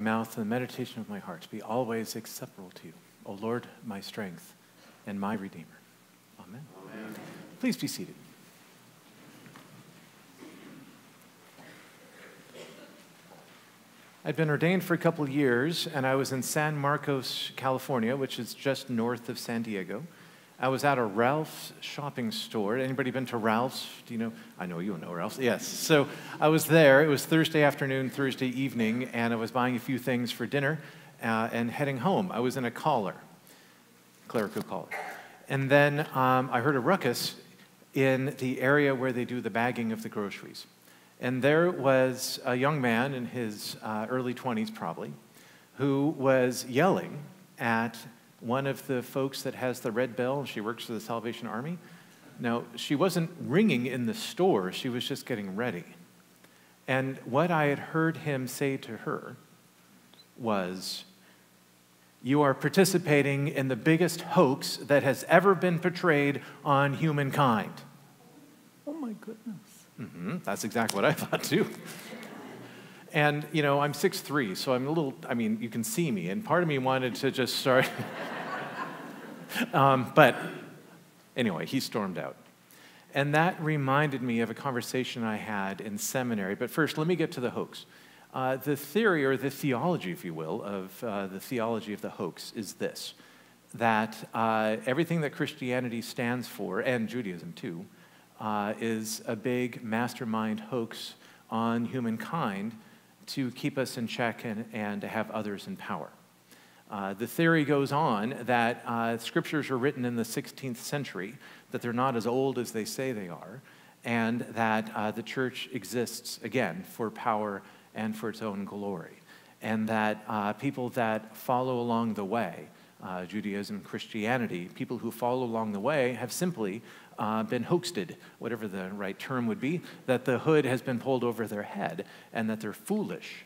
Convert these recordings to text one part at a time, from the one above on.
Mouth and the meditation of my heart be always acceptable to you, O Lord, my strength and my Redeemer. Amen. Amen. Please be seated. I'd been ordained for a couple of years, and I was in San Marcos, California, which is just north of San Diego. I was at a Ralph's shopping store. Anybody been to Ralph's? Do you know? I know you know Ralph's. Yes. So I was there. It was Thursday afternoon, Thursday evening, and I was buying a few things for dinner and heading home. I was in a clerical collar. And then I heard a ruckus in the area where they do the bagging of the groceries. And there was a young man in his early 20s probably, who was yelling at one of the folks that has the red bell. She works for the Salvation Army. Now, she wasn't ringing in the store. She was just getting ready. And what I had heard him say to her was, "You are participating in the biggest hoax that has ever been portrayed on humankind." Oh, my goodness. That's exactly what I thought, too. And, you know, I'm 6'3", so I'm a little, I mean, you can see me, and part of me wanted to just start. But anyway, he stormed out. And that reminded me of a conversation I had in seminary. But first, let me get to the hoax. The theory, or the theology, if you will, of the theology of the hoax is this, that everything that Christianity stands for, and Judaism too, is a big mastermind hoax on humankind to keep us in check and to have others in power. The theory goes on that scriptures were written in the 16th century, that they're not as old as they say they are, and that the church exists, again, for power and for its own glory, and that people that follow along the way, Judaism, Christianity, people who follow along the way have simply been hoaxed, whatever the right term would be, that the hood has been pulled over their head and that they're foolish,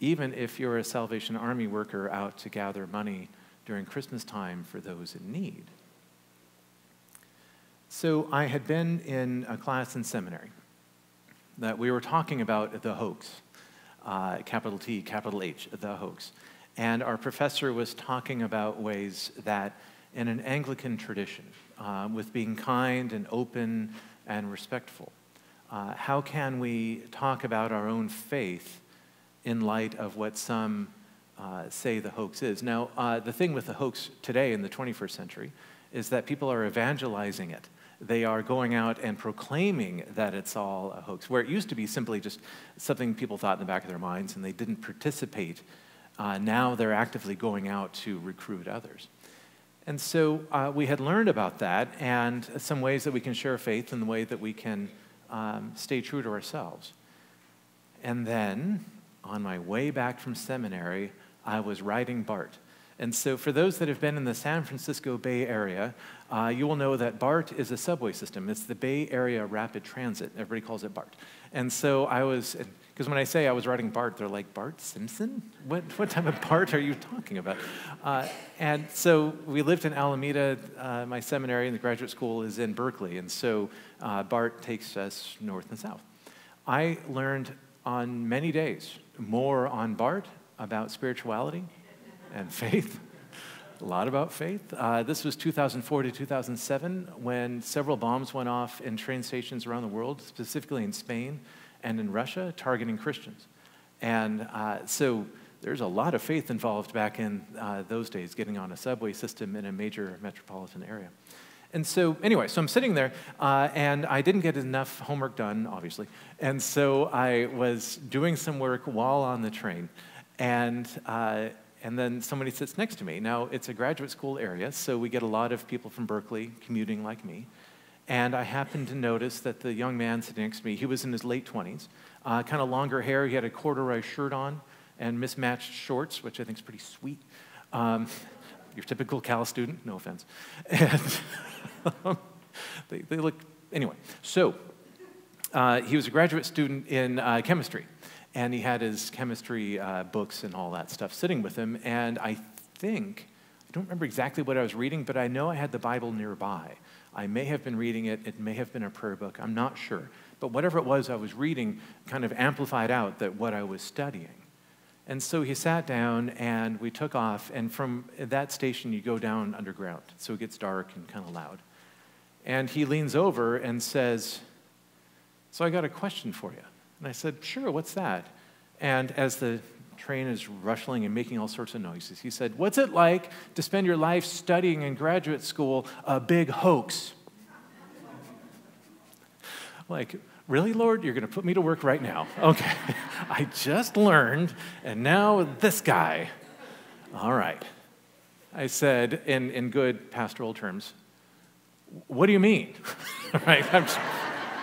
even if you're a Salvation Army worker out to gather money during Christmas time for those in need. So I had been in a class in seminary that we were talking about the hoax, capital T, capital H, the hoax. And our professor was talking about ways that in an Anglican tradition, with being kind and open and respectful, how can we talk about our own faith in light of what some say the hoax is? Now, the thing with the hoax today in the 21st century is that people are evangelizing it. They are going out and proclaiming that it's all a hoax, where it used to be simply just something people thought in the back of their minds and they didn't participate. Now they're actively going out to recruit others. And so we had learned about that and some ways that we can share faith and the way that we can stay true to ourselves. And then, on my way back from seminary, I was riding BART. And so for those that have been in the San Francisco Bay Area, you will know that BART is a subway system. It's the Bay Area Rapid Transit. Everybody calls it BART. And so I was, because when I say I was riding BART, they're like, Bart Simpson? What type of BART are you talking about? And so we lived in Alameda. My seminary and the graduate school is in Berkeley. And so BART takes us north and south. I learned on many days more on BART about spirituality and faith, a lot about faith. This was 2004 to 2007 when several bombs went off in train stations around the world, specifically in Spain and in Russia, targeting Christians. And so there's a lot of faith involved back in those days, getting on a subway system in a major metropolitan area. And so anyway, so I'm sitting there, and I didn't get enough homework done, obviously. And so I was doing some work while on the train, and then somebody sits next to me. Now, it's a graduate school area, so we get a lot of people from Berkeley commuting like me. And I happened to notice that the young man sitting next to me, he was in his late 20s, kind of longer hair. He had a corduroy shirt on and mismatched shorts, which I think is pretty sweet. Your typical Cal student, no offense. And they look, anyway. So he was a graduate student in chemistry. And he had his chemistry books and all that stuff sitting with him. And I don't remember exactly what I was reading, but I know I had the Bible nearby. I may have been reading it. It may have been a prayer book. I'm not sure. But whatever it was I was reading kind of amplified out that what I was studying. And so he sat down, and we took off, and from that station, you go down underground, so it gets dark and kind of loud. And he leans over and says, "So I got a question for you." And I said, "Sure, what's that?" And as the train is rustling and making all sorts of noises, he said, "What's it like to spend your life studying in graduate school a big hoax?" Like, really, Lord? You're going to put me to work right now? Okay. I just learned, and now this guy. All right. I said, in good pastoral terms, "What do you mean?" Right?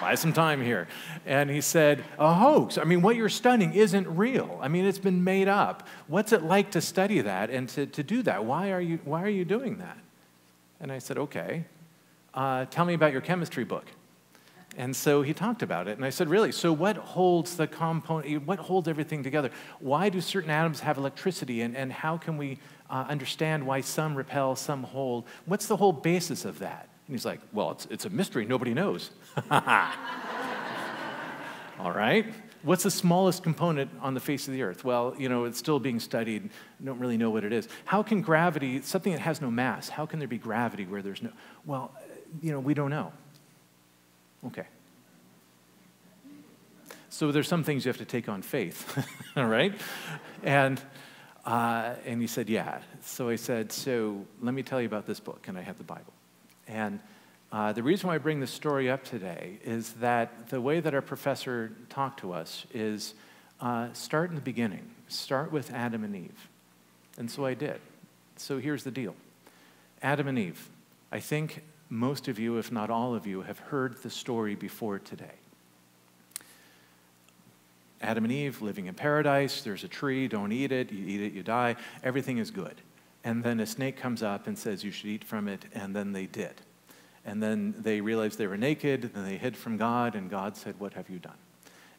Buy some time here. And he said, "A hoax. I mean, what you're studying isn't real. I mean, it's been made up. What's it like to study that and to do that? Why are you doing that?" And I said, "Okay, tell me about your chemistry book." And so he talked about it, and I said, "Really? So what holds the component? What holds everything together? Why do certain atoms have electricity, and how can we understand why some repel, some hold? What's the whole basis of that?" And he's like, "Well, it's a mystery. Nobody knows." All right. What's the smallest component on the face of the earth? Well, it's still being studied. Don't really know what it is. How can gravity, something that has no mass, how can there be gravity where there's no? Well, we don't know. Okay. So there's some things you have to take on faith, all right? And he said, "Yeah." So I said, "So let me tell you about this book," and I have the Bible. And the reason why I bring this story up today is that the way that our professor talked to us is start in the beginning. Start with Adam and Eve. And so I did. So here's the deal. Adam and Eve. I think most of you, if not all of you, have heard the story before today. Adam and Eve living in paradise. There's a tree. Don't eat it. You eat it, you die. Everything is good. And then a snake comes up and says you should eat from it, and then they did. And then they realized they were naked, and they hid from God, and God said, "What have you done?"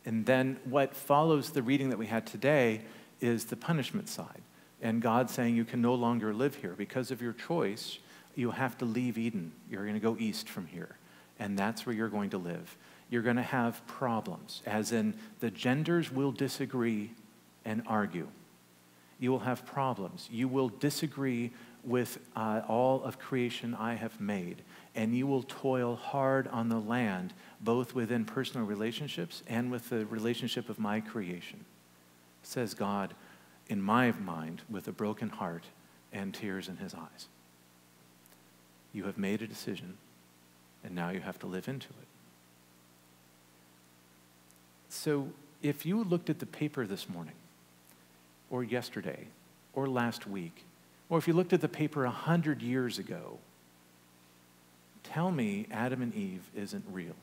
And then what follows the reading that we had today is the punishment side. And God saying you can no longer live here. Because of your choice, you have to leave Eden. You're going to go east from here. And that's where you're going to live. You're going to have problems, as in the genders will disagree and argue. You will have problems. You will disagree with all of creation I have made. And you will toil hard on the land, both within personal relationships and with the relationship of my creation, says God, in my mind, with a broken heart and tears in his eyes. You have made a decision, and now you have to live into it. So if you looked at the paper this morning, or yesterday, or last week, or if you looked at the paper 100 years ago, tell me Adam and Eve isn't real.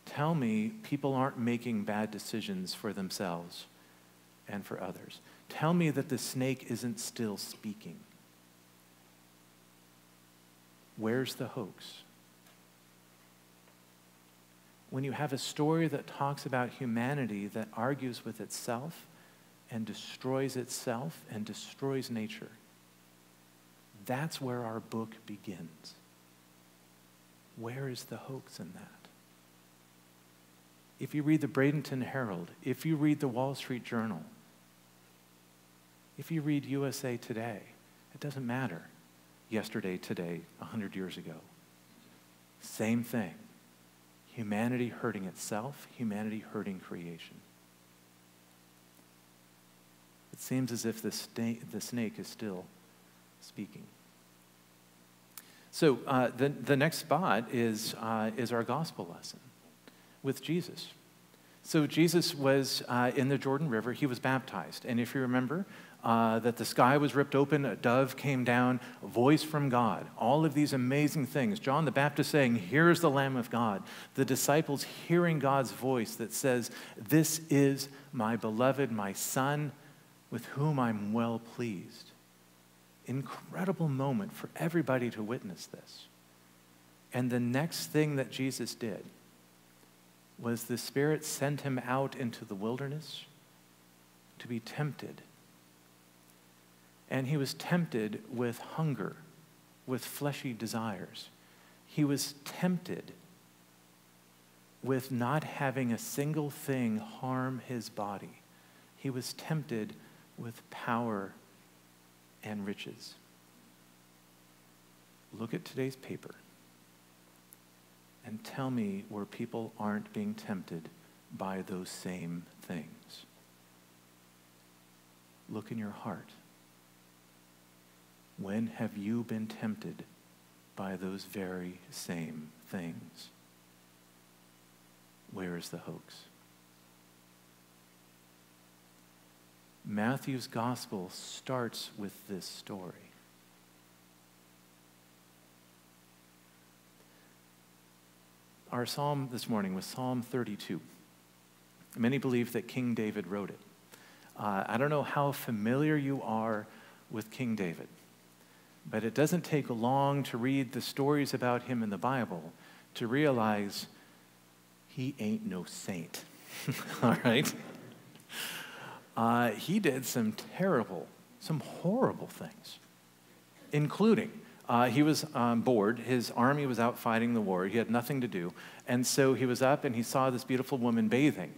Tell me people aren't making bad decisions for themselves and for others. Tell me that the snake isn't still speaking. Where's the hoax? When you have a story that talks about humanity that argues with itself and destroys nature, that's where our book begins. Where is the hoax in that? If you read the Bradenton Herald, if you read the Wall Street Journal, if you read USA Today, it doesn't matter. Yesterday, today, 100 years ago. Same thing. Humanity hurting itself, humanity hurting creation. It seems as if the snake is still speaking. So the next spot is our gospel lesson with Jesus. So Jesus was in the Jordan River. He was baptized. And if you remember, that the sky was ripped open, a dove came down, a voice from God, all of these amazing things. John the Baptist saying, "Here's the Lamb of God." The disciples hearing God's voice that says, "This is my beloved, my Son, with whom I'm well pleased." Incredible moment for everybody to witness this. And the next thing that Jesus did was the Spirit sent him out into the wilderness to be tempted. And he was tempted with hunger, with fleshy desires. He was tempted with not having a single thing harm his body. He was tempted with power and riches. Look at today's paper and tell me where people aren't being tempted by those same things. Look in your heart. When have you been tempted by those very same things? Where is the hoax? Matthew's gospel starts with this story. Our psalm this morning was Psalm 32. Many believe that King David wrote it. I don't know how familiar you are with King David, but it doesn't take long to read the stories about him in the Bible to realize he ain't no saint. All right? He did some horrible things, including he was bored. His army was out fighting the war. He had nothing to do. And so he was up and he saw this beautiful woman bathing.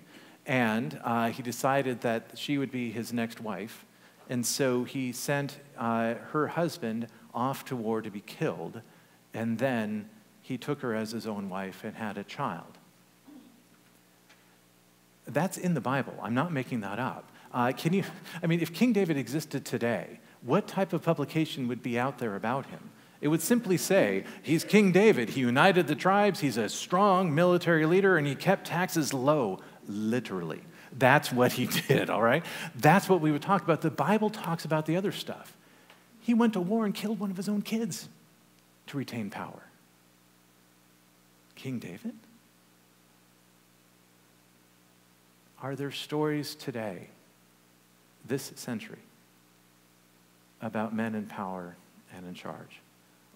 And he decided that she would be his next wife. And so he sent her husband off to war to be killed. And then he took her as his own wife and had a child. That's in the Bible. I'm not making that up. If King David existed today, what type of publication would be out there about him? It would simply say, he's King David. He united the tribes. He's a strong military leader, and he kept taxes low, literally. That's what he did, all right? That's what we would talk about. The Bible talks about the other stuff. He went to war and killed one of his own kids to retain power. King David? Are there stories today, this century, about men in power and in charge?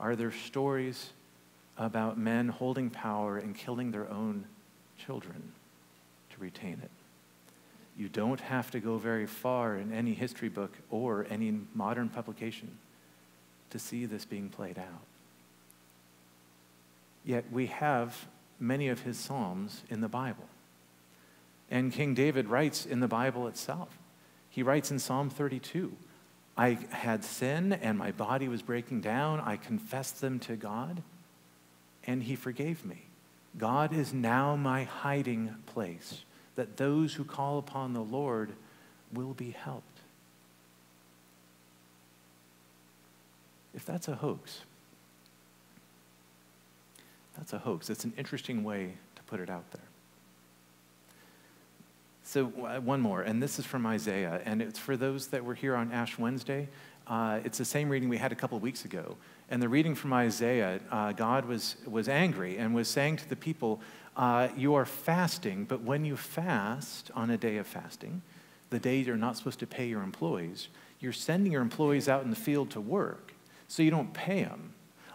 Are there stories about men holding power and killing their own children to retain it? You don't have to go very far in any history book or any modern publication to see this being played out. Yet we have many of his psalms in the Bible. And King David writes in the Bible itself. He writes in Psalm 32, I had sin and my body was breaking down. I confessed them to God and he forgave me. God is now my hiding place, that those who call upon the Lord will be helped. If that's a hoax, that's a hoax. It's an interesting way to put it out there. So one more, and this is from Isaiah, and it's for those that were here on Ash Wednesday. It's the same reading we had a couple weeks ago. And the reading from Isaiah, God was angry and was saying to the people, you are fasting, but when you fast on a day of fasting, the day you're not supposed to pay your employees, you're sending your employees out in the field to work, so you don't pay them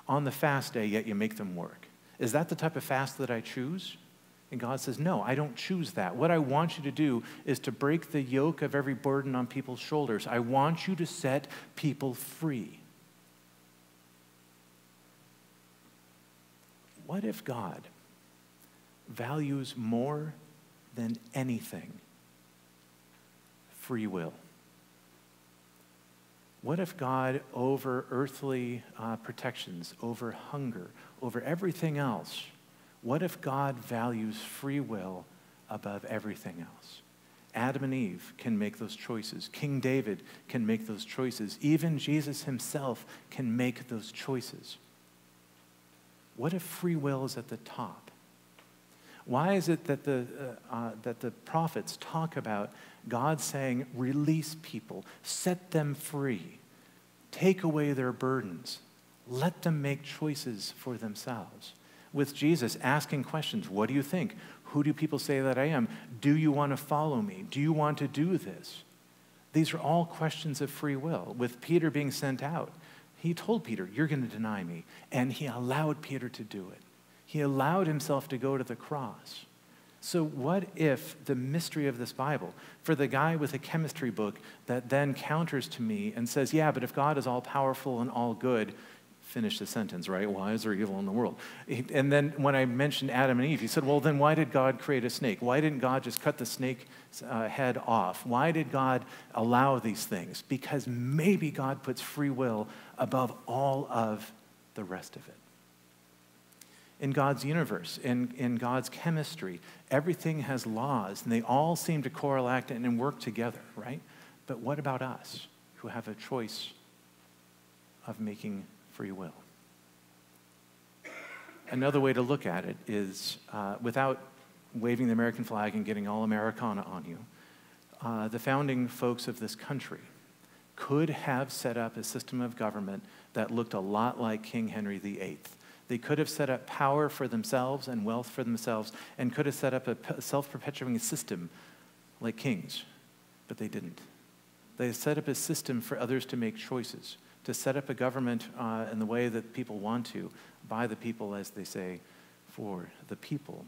on the fast day, yet you make them work. Is that the type of fast that I choose? And God says, no, I don't choose that. What I want you to do is to break the yoke of every burden on people's shoulders. I want you to set people free. What if God values more than anything free will? What if God, over earthly protections, over hunger, over everything else, what if God values free will above everything else? Adam and Eve can make those choices. King David can make those choices. Even Jesus himself can make those choices. What if free will is at the top? Why is it that the prophets talk about God saying, release people, set them free, take away their burdens, let them make choices for themselves? With Jesus asking questions, what do you think? Who do people say that I am? Do you want to follow me? Do you want to do this? These are all questions of free will. With Peter being sent out, he told Peter, you're going to deny me. And he allowed Peter to do it. He allowed himself to go to the cross. So what if the mystery of this Bible, for the guy with a chemistry book that then counters to me and says, yeah, but if God is all powerful and all good, finish the sentence, right? Why is there evil in the world? And then when I mentioned Adam and Eve, he said, well, then why did God create a snake? Why didn't God just cut the snake's head off? Why did God allow these things? Because maybe God puts free will above all of the rest of it. In God's universe, in God's chemistry, everything has laws, and they all seem to correlate and work together, right? But what about us, who have a choice of making free will? Another way to look at it is, without waving the American flag and getting all Americana on you, the founding folks of this country could have set up a system of government that looked a lot like King Henry VIII. They could have set up power for themselves and wealth for themselves, and could have set up a self-perpetuating system like kings, but they didn't. They set up a system for others to make choices, to set up a government in the way that people want to, by the people, as they say, for the people.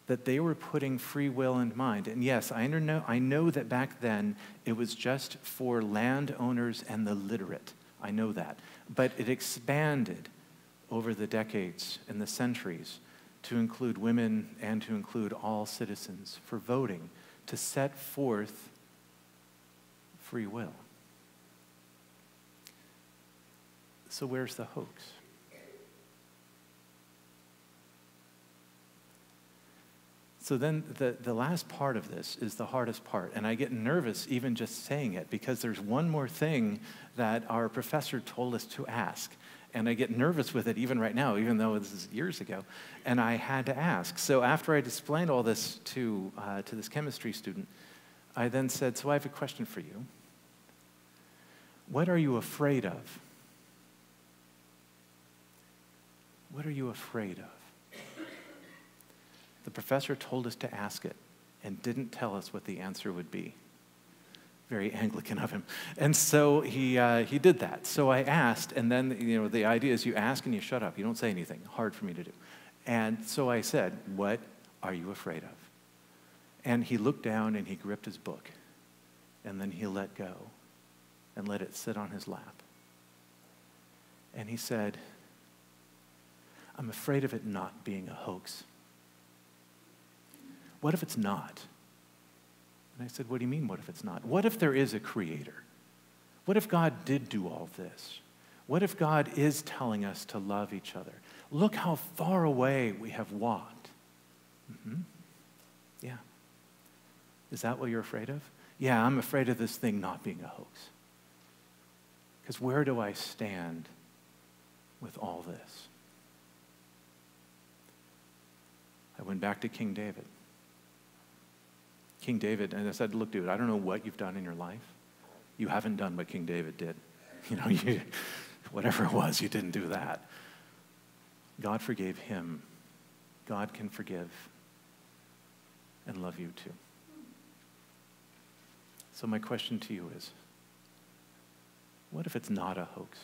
That they were putting free will in mind. And yes, I know that back then it was just for landowners and the literate. I know that. But it expanded over the decades and the centuries to include women and to include all citizens for voting, to set forth free will. So where's the hoax? So then the last part of this is the hardest part, and I get nervous even just saying it, because there's one more thing that our professor told us to ask, and I get nervous with it even right now, even though this is years ago, and I had to ask. So after I explained all this to this chemistry student, I then said, so I have a question for you. What are you afraid of? What are you afraid of? The professor told us to ask it and didn't tell us what the answer would be. Very Anglican of him. And so he did that. So I asked, and then the idea is you ask and you shut up. You don't say anything. Hard for me to do. And so I said, what are you afraid of? And he looked down and he gripped his book. And then he let go and let it sit on his lap. And he said, I'm afraid of it not being a hoax. What if it's not? And I said, what do you mean, what if it's not? What if there is a creator? What if God did do all this? What if God is telling us to love each other? Look how far away we have walked. Mm-hmm. Yeah. Is that what you're afraid of? Yeah, I'm afraid of this thing not being a hoax. Because where do I stand with all this? I went back to King David. King David, and I said, look, dude, I don't know what you've done in your life. You haven't done what King David did. Whatever it was, you didn't do that. God forgave him. God can forgive and love you too. So my question to you is, what if it's not a hoax?